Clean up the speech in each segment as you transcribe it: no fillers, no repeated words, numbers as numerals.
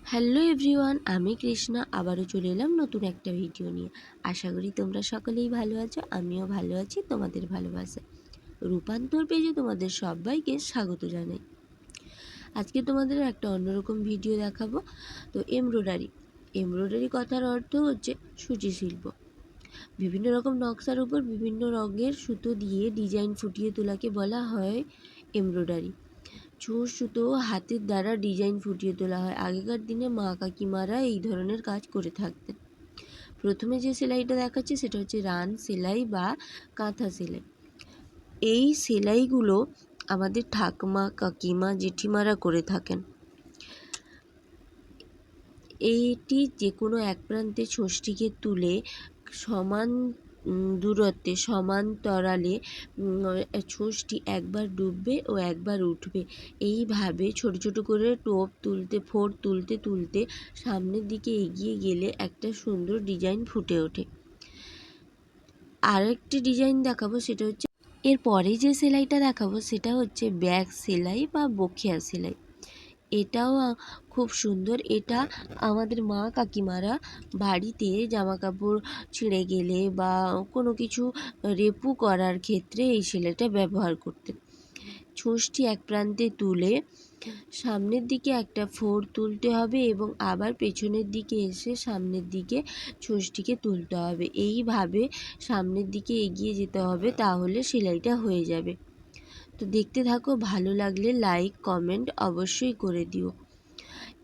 Hello everyone, আমি কৃষ্ণা আবারও চলে এলাম নতুন একটা ভিডিও নিয়ে। আশা করি তোমরা সকলেই ভালো আছো, আমিও ভালো আছি তোমাদের ভালোবাসা। রূপান্তর পেজে তোমাদের সবাইকে স্বাগত জানাই। আজকে তোমাদের একটা অন্যরকম ভিডিও দেখাবো। তো এমব্রয়ডারি কথার অর্থ হচ্ছে সূচি শিল্প। বিভিন্ন রকম নকশার উপর বিভিন্ন রঙের সুতো দিয়ে ডিজাইন ফুটিয়ে তোলাকে বলা হয় এমব্রয়ডারি। ছুঁচ সুতো হাতের দ্বারা ডিজাইন ফুটিয়ে তোলা হয়। আগেকার দিনে মা কাকিমারা এই ধরনের কাজ করে থাকতেন। প্রথমে যে সেলাইটা দেখাচ্ছি সেটা হচ্ছে রান সেলাই বা কাঁথা সেলাই। এই সেলাইগুলো আমাদের ঠাকুমা, কাকিমা, জেঠিমারা করে থাকেন। এইটি যে কোনো এক প্রান্তে ছুঁচটিকে তুলে সমান দূরত্বে সমান্তরালে ছুঁচটি একবার ডুববে ও একবার উঠবে। এইভাবে ছোট ছোট করে ফোর তুলতে সামনের দিকে এগিয়ে গেলে একটা সুন্দর ডিজাইন ফুটে ওঠে। আরেকটি ডিজাইন দেখাবো, সেটা হচ্ছে এরপরে যে সেলাইটা দেখাবো সেটা হচ্ছে ব্যাক সেলাই বা বখিয়া সেলাই। এটাও খুব সুন্দর। এটা আমাদের মা কাকিমারা বাড়িতে জামা কাপড় ছিঁড়ে গেলে বা কোনো কিছু রেপু করার ক্ষেত্রে এই সেলাইটা ব্যবহার করতেন। ছুঁচটি এক প্রান্তে তুলে সামনের দিকে একটা ফোর তুলতে হবে এবং আবার পেছনের দিকে এসে সামনের দিকে ছুঁচটিকে তুলতে হবে। এইভাবে সামনের দিকে এগিয়ে যেতে হবে, তাহলে সেলাইটা হয়ে যাবে। তো দেখতে থাকো, ভালো লাগলে লাইক কমেন্ট অবশ্যই করে দিও।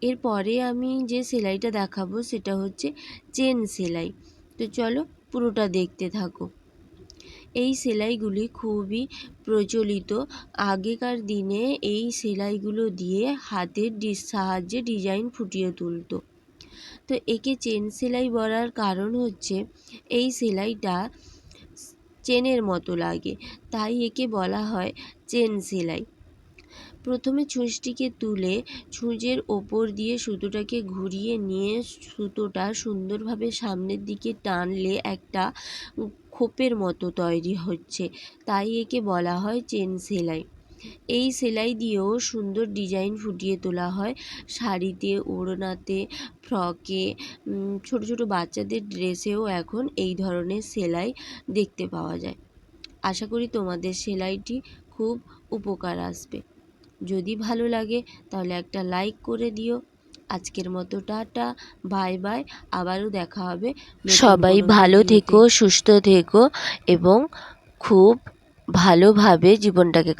এরপরে আমি যে সেলাইটা দেখাবো সেটা হচ্ছে চেন সেলাই। তো চলো পুরোটা দেখতে থাকো। এই সেলাইগুলি খুবই প্রচলিত। আগেকার দিনে এই সেলাইগুলো দিয়ে হাতের সাহায্যে ডিজাইন ফুটিয়ে তুলতো। তো একে চেন সেলাই বলার কারণ হচ্ছে এই সেলাইটা চেনের মতো লাগে, তাই একে বলা হয় চেন সেলাই। প্রথমে ছুঁচটিকে তুলে ছুঁচের ওপর দিয়ে সুতোটাকে ঘুরিয়ে নিয়ে সুতোটা সুন্দরভাবে সামনের দিকে টানলে একটা খোপের মতো তৈরি হচ্ছে, তাই একে বলা হয় চেন সেলাই। এই সেলাই দিয়েও সুন্দর ডিজাইন ফুটিয়ে তোলা হয়। শাড়িতে, ওড়নাতে, ফ্রকে, ছোট ছোট বাচ্চাদের ড্রেসেও এখন এই ধরনের সেলাই দেখতে পাওয়া যায়। আশা করি তোমাদের সেলাইটি খুব উপকার আসবে। যদি ভালো লাগে তাহলে একটা লাইক করে দিও। আজকের মতো টাটা, বাই বাই। আবারও দেখা হবে। সবাই ভালো থেকো, সুস্থ থেকো এবং খুব ভালোভাবে জীবনটাকে